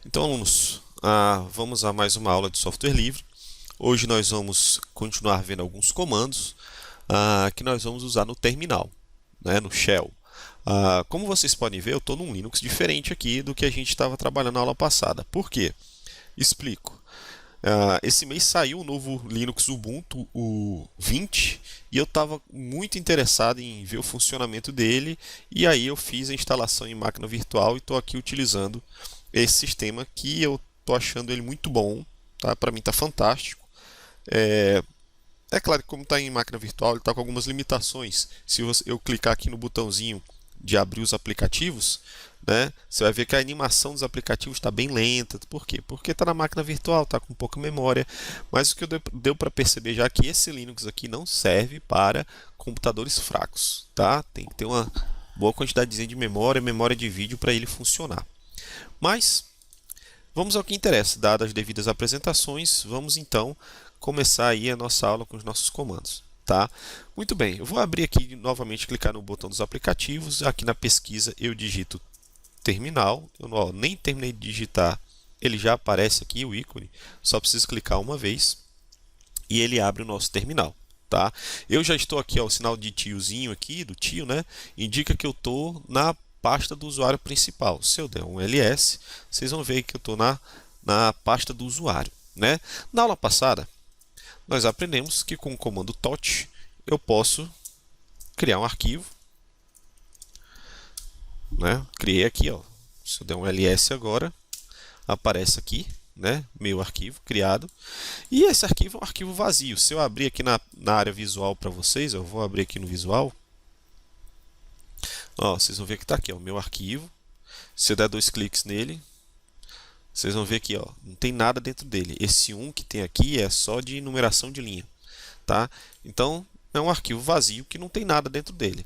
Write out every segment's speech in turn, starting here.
Então, alunos, vamos a mais uma aula de software livre. Hoje nós vamos continuar vendo alguns comandos que nós vamos usar no terminal, né, no shell. Como vocês podem ver, eu estou num Linux diferente aqui do que a gente estava trabalhando na aula passada. Por quê? Explico. Esse mês saiu o novo Linux Ubuntu, o 20, e eu estava muito interessado em ver o funcionamento dele, e aí eu fiz a instalação em máquina virtual e estou aqui utilizando esse sistema que eu estou achando ele muito bom, tá? Para mim está fantástico. É claro que como está em máquina virtual, ele está com algumas limitações. Se eu clicar aqui no botãozinho de abrir os aplicativos, né, você vai ver que a animação dos aplicativos está bem lenta. Por quê? Porque está na máquina virtual, está com pouca memória. Mas o que deu para perceber já é que esse Linux aqui não serve para computadores fracos, tá? Tem que ter uma boa quantidade de memória de vídeo para ele funcionar. Mas vamos ao que interessa. Dadas as devidas apresentações, vamos então começar aí a nossa aula com os nossos comandos, tá? Muito bem, eu vou abrir aqui novamente, clicar no botão dos aplicativos. Aqui na pesquisa eu digito terminal. Eu nem terminei de digitar, ele já aparece aqui o ícone. Só preciso clicar uma vez e ele abre o nosso terminal. Tá? Eu já estou aqui, ó, o sinal de tiozinho aqui, do tio, né? Indica que eu estou na pasta do usuário principal. Se eu der um ls, vocês vão ver que eu estou na pasta do usuário, né? Na aula passada, nós aprendemos que com o comando tot eu posso criar um arquivo, né? Criei aqui, ó. Se eu der um ls agora, aparece aqui, né? Meu arquivo criado. E esse arquivo é um arquivo vazio. Se eu abrir aqui na área visual para vocês, eu vou abrir aqui no visual. Ó, vocês vão ver que está aqui, ó, o meu arquivo. Se eu der dois cliques nele, vocês vão ver aqui, ó, não tem nada dentro dele. Esse 1 que tem aqui é só de numeração de linha, tá? Então, é um arquivo vazio que não tem nada dentro dele.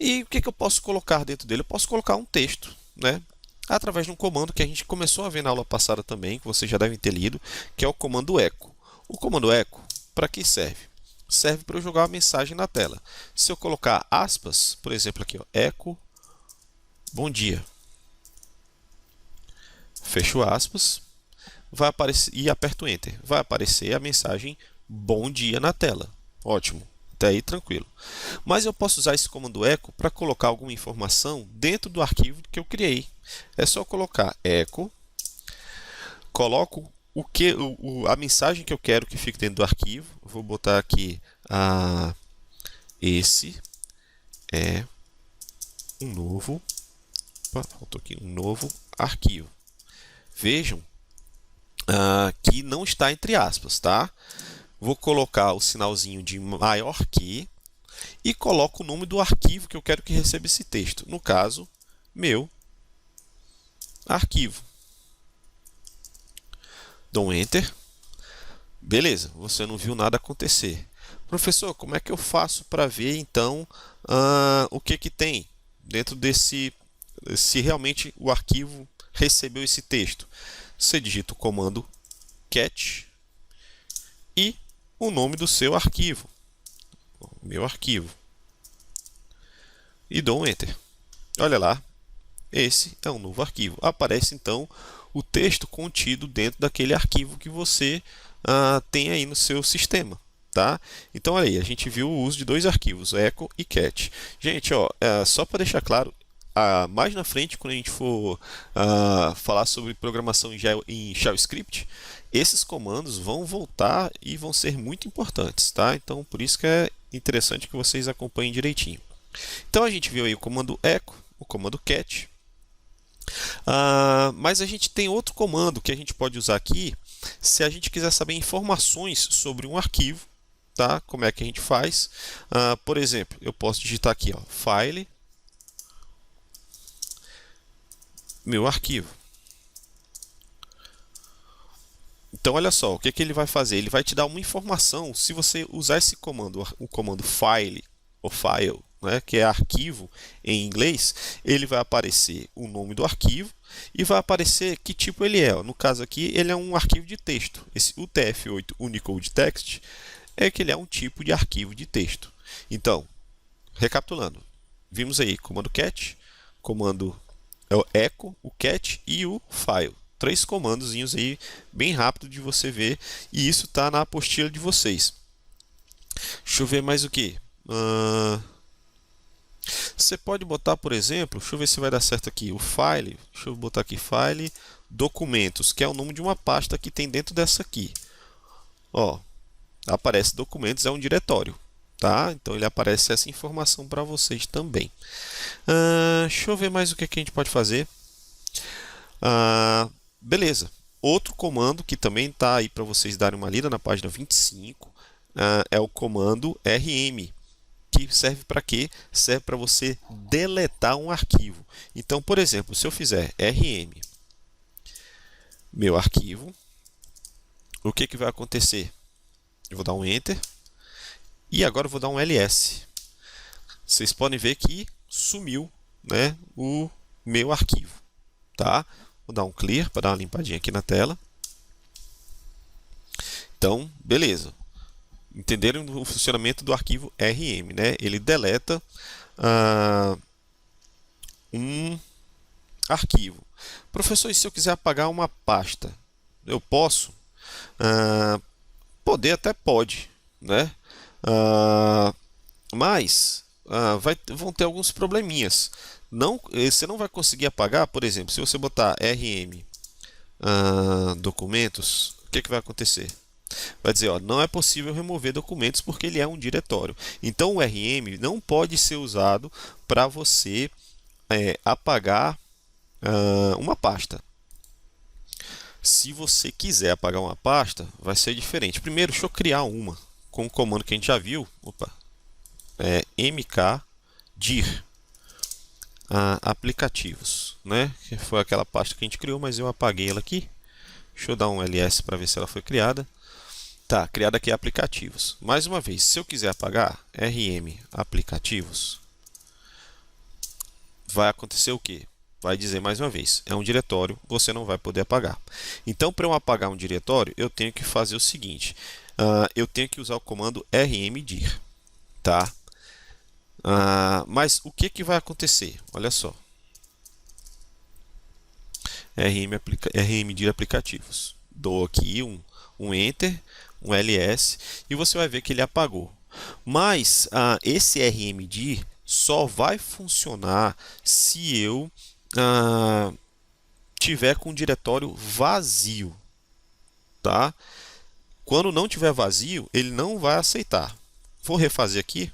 E o que eu posso colocar dentro dele? Eu posso colocar um texto, né? Através de um comando que a gente começou a ver na aula passada também, que vocês já devem ter lido, que é o comando echo. O comando echo, para que serve? Serve para eu jogar uma mensagem na tela. Se eu colocar aspas, por exemplo aqui, ó, echo, bom dia. Fecho aspas, vai aparecer e aperto Enter. Vai aparecer a mensagem bom dia na tela. Ótimo, até aí tranquilo. Mas eu posso usar esse comando echo para colocar alguma informação dentro do arquivo que eu criei. É só colocar echo, coloco a mensagem que eu quero que fique dentro do arquivo. Vou botar aqui esse é um novo, faltou aqui um novo arquivo. Vejam que não está entre aspas, tá? Vou colocar o sinalzinho de maior que e coloco o nome do arquivo que eu quero que receba esse texto. No caso, meu arquivo. Dou um Enter. Beleza, você não viu nada acontecer. Professor, como é que eu faço para ver então o que tem dentro desse, se realmente o arquivo recebeu esse texto? Você digita o comando cat e o nome do seu arquivo, meu arquivo, e dou um Enter. Olha lá, esse é um novo arquivo. Aparece então o texto contido dentro daquele arquivo que você tem aí no seu sistema. Tá? Então, olha aí, a gente viu o uso de dois arquivos, echo e cat. Gente, ó, só para deixar claro, mais na frente, quando a gente for falar sobre programação em Shell Script, esses comandos vão voltar e vão ser muito importantes, tá? Então, por isso que é interessante que vocês acompanhem direitinho. Então, a gente viu aí o comando echo, o comando cat. Mas a gente tem outro comando que a gente pode usar aqui se a gente quiser saber informações sobre um arquivo, tá? Como é que a gente faz? Por exemplo, eu posso digitar aqui, ó, file, meu arquivo. Então, olha só, o que ele vai fazer? Ele vai te dar uma informação se você usar esse comando, o comando file ou file, né, que é arquivo em inglês. Ele vai aparecer o nome do arquivo e vai aparecer que tipo ele é. No caso aqui, ele é um arquivo de texto. Esse UTF-8 Unicode Text é que ele é um tipo de arquivo de texto. Então, recapitulando, vimos aí comando cat, comando é o echo, o cat e o file. 3 comandozinhos aí, bem rápido de você ver, e isso está na apostila de vocês. Deixa eu ver mais o que. Você pode botar, por exemplo, deixa eu ver se vai dar certo aqui, o file, deixa eu botar aqui, file, documentos, que é o nome de uma pasta que tem dentro dessa aqui. Ó, aparece documentos, é um diretório, tá? Então ele aparece essa informação para vocês também. Deixa eu ver mais o que a gente pode fazer. Beleza. Outro comando que também está aí para vocês darem uma lida na página 25 é o comando rm, que serve para quê? Serve para você deletar um arquivo. Então, por exemplo, se eu fizer rm, meu arquivo, o que vai acontecer? Eu vou dar um Enter e agora eu vou dar um ls. Vocês podem ver que sumiu, né, o meu arquivo. Tá? Vou dar um clear para dar uma limpadinha aqui na tela. Então, beleza. Entenderam o funcionamento do arquivo rm, né? Ele deleta um arquivo. Professor, e se eu quiser apagar uma pasta, eu posso? Poder até pode, né? Mas vão ter alguns probleminhas. Você não vai conseguir apagar, por exemplo, se você botar rm documentos, o que vai acontecer? Vai dizer, ó, não é possível remover documentos porque ele é um diretório. Então o rm não pode ser usado para você apagar uma pasta. Se você quiser apagar uma pasta, vai ser diferente. Primeiro, deixa eu criar uma com o comando que a gente já viu. Opa, mkdir aplicativos, né? Que foi aquela pasta que a gente criou, mas eu apaguei ela aqui. Deixa eu dar um ls para ver se ela foi criada. Tá, criada aqui aplicativos. Mais uma vez, se eu quiser apagar rm aplicativos, vai acontecer o quê? Vai dizer mais uma vez, é um diretório, você não vai poder apagar. Então, para eu apagar um diretório, eu tenho que fazer o seguinte, eu tenho que usar o comando rmdir, tá? Mas o que vai acontecer? Olha só, rmdir aplicativos. Dou aqui um Enter, um ls, e você vai ver que ele apagou. Mas esse rmdir só vai funcionar se eu tiver com o diretório vazio, tá? Quando não tiver vazio, ele não vai aceitar. Vou refazer aqui,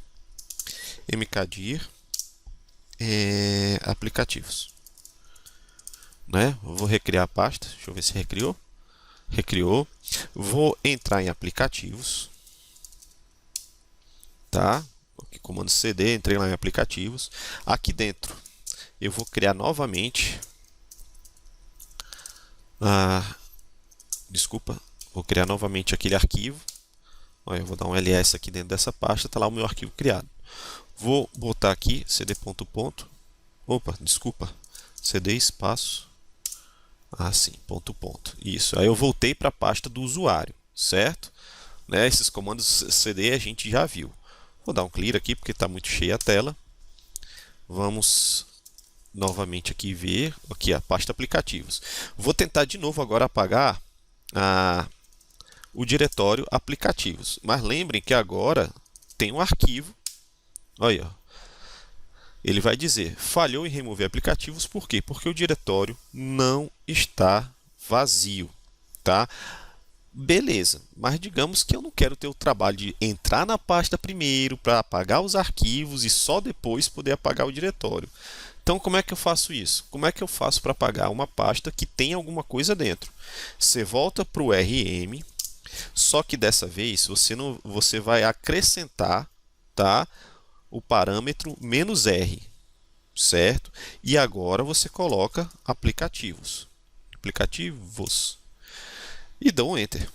mkdir aplicativos, né? Vou recriar a pasta, deixa eu ver se recriou. Recriou. Vou entrar em aplicativos, tá? Aqui, comando cd, entrei lá em aplicativos. Aqui dentro eu vou criar novamente. Desculpa, vou criar novamente aquele arquivo. Olha, eu vou dar um ls aqui dentro dessa pasta, tá lá o meu arquivo criado. Vou botar aqui cd ponto ponto. Opa, desculpa, cd espaço. Sim, ponto ponto. Isso. Aí eu voltei para a pasta do usuário, certo? Né? Esses comandos cd a gente já viu. Vou dar um clear aqui porque está muito cheia a tela. Vamos novamente aqui ver aqui a pasta aplicativos. Vou tentar de novo agora apagar o diretório aplicativos. Mas lembrem que agora tem um arquivo. Olha, ó. Ele vai dizer, falhou em remover aplicativos, por quê? Porque o diretório não está vazio, tá? Beleza, mas digamos que eu não quero ter o trabalho de entrar na pasta primeiro para apagar os arquivos e só depois poder apagar o diretório. Então, como é que eu faço isso? Como é que eu faço para apagar uma pasta que tem alguma coisa dentro? Você volta para o rm, só que dessa vez você vai acrescentar, tá, o parâmetro "-r", certo? E agora você coloca aplicativos, e dá um Enter.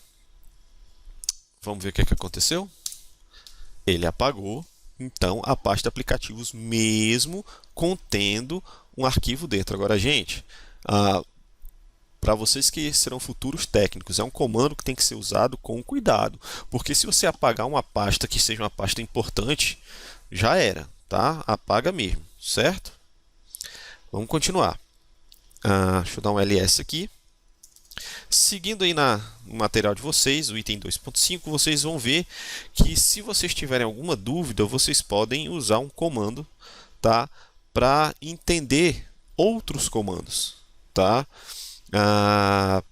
Vamos ver o que aconteceu? Ele apagou, então, a pasta aplicativos, mesmo contendo um arquivo dentro. Agora, gente, para vocês que serão futuros técnicos, é um comando que tem que ser usado com cuidado, porque se você apagar uma pasta que seja uma pasta importante, já era, tá? Apaga mesmo, certo? Vamos continuar. Deixa eu dar um ls aqui. Seguindo aí no material de vocês, o item 2.5, vocês vão ver que se vocês tiverem alguma dúvida, vocês podem usar um comando, tá? Para entender outros comandos, tá?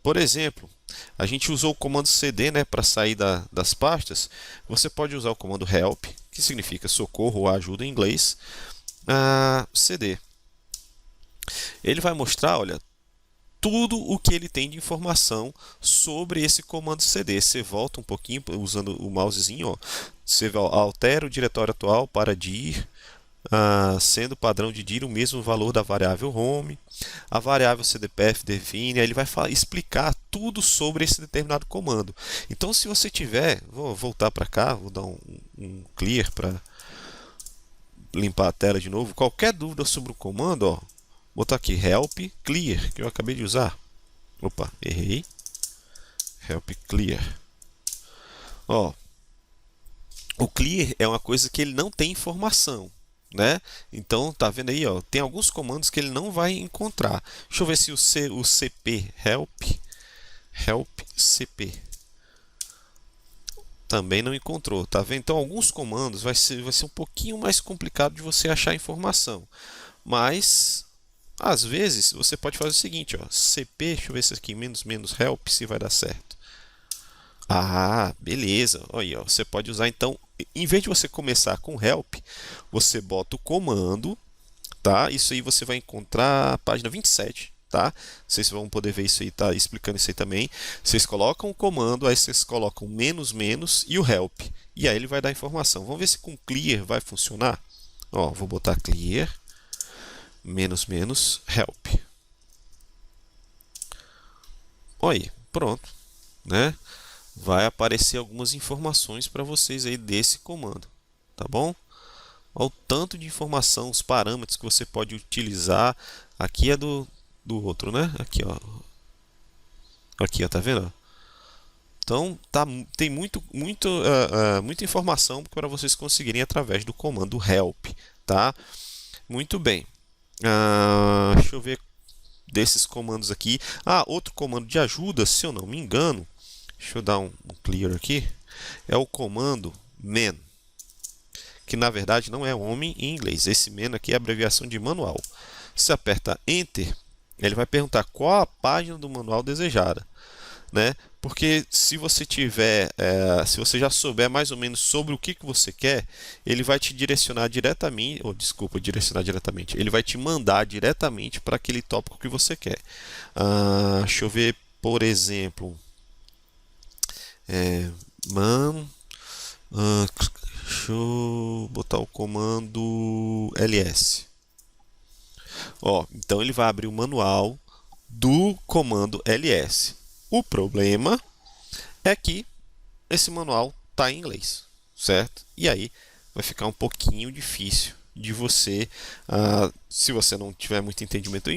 Por exemplo, a gente usou o comando cd, né, para sair das pastas. Você pode usar o comando help, que significa socorro ou ajuda em inglês, cd. Ele vai mostrar, olha, tudo o que ele tem de informação sobre esse comando cd. Você volta um pouquinho usando o mousezinho, ó. Você altera o diretório atual para dir, sendo o padrão de dir o mesmo valor da variável home. A variável cdpath define, aí ele vai explicar tudo sobre esse determinado comando. Então, se você tiver, vou voltar para cá, vou dar um clear para limpar a tela de novo. Qualquer dúvida sobre o comando, ó, botar aqui help clear, que eu acabei de usar. Opa, errei. Help clear. Ó, o clear é uma coisa que ele não tem informação, né? Então, tá vendo aí, ó, tem alguns comandos que ele não vai encontrar. Deixa eu ver se o cp help cp também não encontrou, tá vendo? Então, alguns comandos vai ser um pouquinho mais complicado de você achar informação, mas às vezes você pode fazer o seguinte, ó, cp, deixa eu ver se aqui menos help se vai dar certo. Beleza. Aí, ó, você pode usar então, em vez de você começar com help, você bota o comando, tá? Isso aí você vai encontrar a página 27, tá? Vocês vão poder ver isso aí, tá explicando isso aí também. Vocês colocam o comando, aí vocês colocam menos e o help, e aí ele vai dar informação. Vamos ver se com clear vai funcionar. Ó, vou botar clear menos help. Olha aí, pronto, né? Vai aparecer algumas informações para vocês aí desse comando, tá bom? Olha o tanto de informação, os parâmetros que você pode utilizar. Aqui é do outro, né? Aqui, ó. Aqui, ó, tá vendo? Então, tem muita informação para vocês conseguirem através do comando help, tá? Muito bem. Deixa eu ver desses comandos aqui. Outro comando de ajuda, se eu não me engano, deixa eu dar um clear aqui, é o comando man, que na verdade não é homem em inglês. Esse man aqui é a abreviação de manual. Se aperta Enter, ele vai perguntar qual a página do manual desejada, né? Porque se você se você já souber mais ou menos sobre o que você quer, ele vai te direcionar diretamente, direcionar diretamente, ele vai te mandar diretamente para aquele tópico que você quer. Deixa eu ver, por exemplo, deixa eu botar o comando ls. Então ele vai abrir o manual do comando ls. O problema é que esse manual está em inglês, certo? E aí vai ficar um pouquinho difícil de você, se você não tiver muito entendimento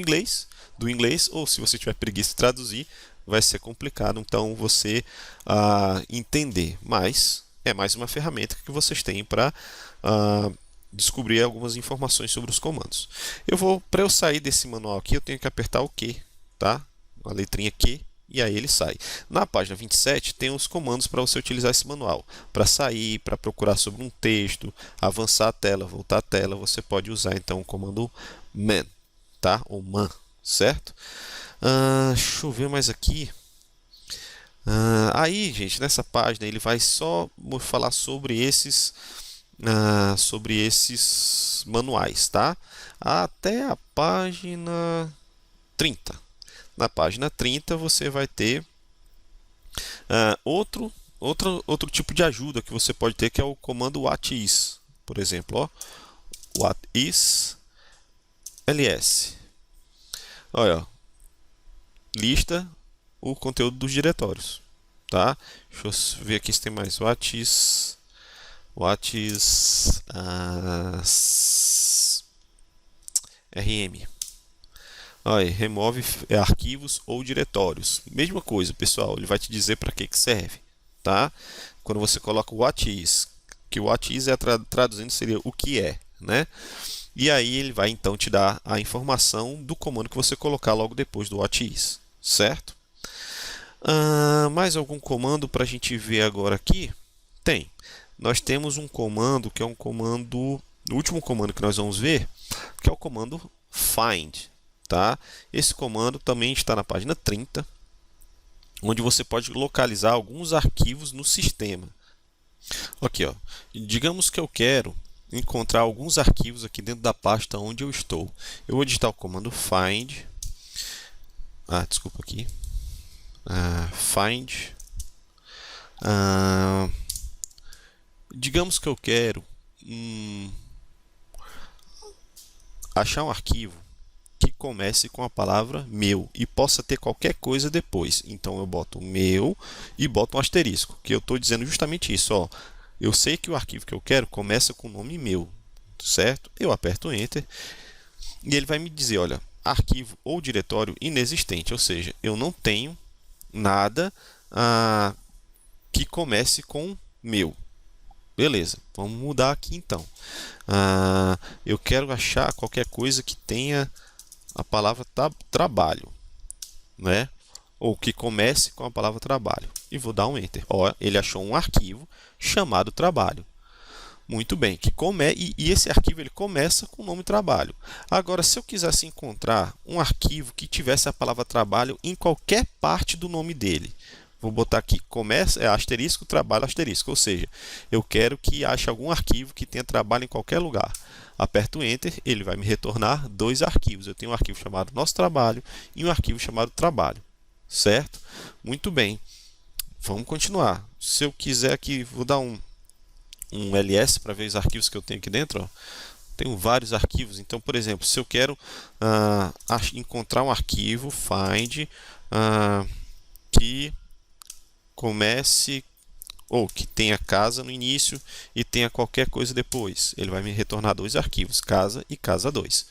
do inglês, ou se você tiver preguiça de traduzir, vai ser complicado então você entender. Mas é mais uma ferramenta que vocês têm para descobrir algumas informações sobre os comandos. Para eu sair desse manual aqui, eu tenho que apertar o Q, tá? A letrinha Q, e aí ele sai. Na página 27 tem os comandos para você utilizar esse manual. Para sair, para procurar sobre um texto, avançar a tela, voltar a tela, você pode usar então o comando man, tá? Ou man, certo? Deixa eu ver mais aqui. Aí, gente, nessa página ele vai só falar sobre esses manuais, tá? Até a página 30. Na página 30 você vai ter outro tipo de ajuda que você pode ter, que é o comando whatis, por exemplo, ó, whatis ls. Olha, ó, lista o conteúdo dos diretórios, tá? Deixa eu ver aqui se tem mais whatis rm. Olha, remove arquivos ou diretórios. Mesma coisa, pessoal, ele vai te dizer para que serve, tá? Quando você coloca o whatis, que o whatis traduzindo seria o que é, né? E aí ele vai então te dar a informação do comando que você colocar logo depois do whatis, certo? Mais algum comando para a gente ver agora aqui? Tem. Nós temos um comando que é um comando, o último comando que nós vamos ver, que é o comando find, tá? Esse comando também está na página 30, onde você pode localizar alguns arquivos no sistema. Aqui, ó. Digamos que eu quero encontrar alguns arquivos aqui dentro da pasta onde eu estou. Eu vou digitar o comando find. Desculpa aqui. Find. Digamos que eu quero achar um arquivo que comece com a palavra meu e possa ter qualquer coisa depois. Então eu boto meu e boto um asterisco, que eu estou dizendo justamente isso. Ó. Eu sei que o arquivo que eu quero começa com o nome meu, certo? Eu aperto Enter e ele vai me dizer, olha, arquivo ou diretório inexistente, ou seja, eu não tenho nada que comece com meu. Beleza, vamos mudar aqui então. Eu quero achar qualquer coisa que tenha a palavra trabalho, né? Ou que comece com a palavra trabalho. E vou dar um Enter. Ó, ele achou um arquivo chamado trabalho. Muito bem, e esse arquivo ele começa com o nome trabalho. Agora, se eu quisesse encontrar um arquivo que tivesse a palavra trabalho em qualquer parte do nome dele, vou botar aqui, asterisco, trabalho, asterisco, ou seja, eu quero que ache algum arquivo que tenha trabalho em qualquer lugar. Aperto Enter, ele vai me retornar dois arquivos. Eu tenho um arquivo chamado Nosso Trabalho e um arquivo chamado Trabalho, certo? Muito bem, vamos continuar. Se eu quiser aqui, vou dar um ls para ver os arquivos que eu tenho aqui dentro. Ó. Tenho vários arquivos. Então, por exemplo, se eu quero encontrar um arquivo, find, que comece ou que tenha casa no início e tenha qualquer coisa depois. Ele vai me retornar dois arquivos, casa e casa2,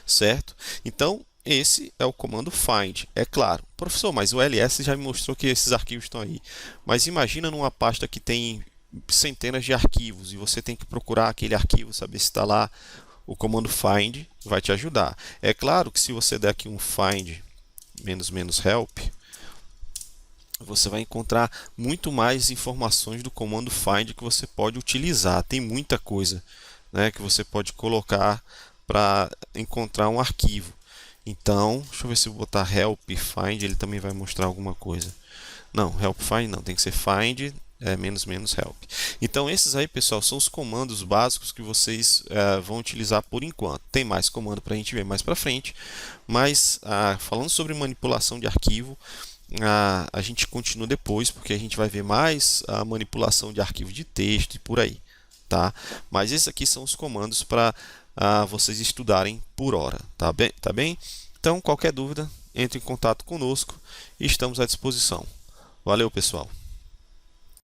certo? Então, esse é o comando find. É claro, professor, mas o ls já me mostrou que esses arquivos estão aí. Mas imagina numa pasta que tem centenas de arquivos e você tem que procurar aquele arquivo, saber se está lá. O comando find vai te ajudar. É claro que se você der aqui um find --help, você vai encontrar muito mais informações do comando find que você pode utilizar. Tem muita coisa, né, que você pode colocar para encontrar um arquivo. Então, deixa eu ver se eu botar help find, ele também vai mostrar alguma coisa. Não, help find não, tem que ser find --help. Então, esses aí, pessoal, são os comandos básicos que vocês vão utilizar por enquanto. Tem mais comando para a gente ver mais para frente, mas falando sobre manipulação de arquivo, a gente continua depois, porque a gente vai ver mais a manipulação de arquivo de texto e por aí, tá? Mas esses aqui são os comandos para vocês estudarem por hora, tá bem? Tá bem? Então, qualquer dúvida, entre em contato conosco e estamos à disposição. Valeu, pessoal!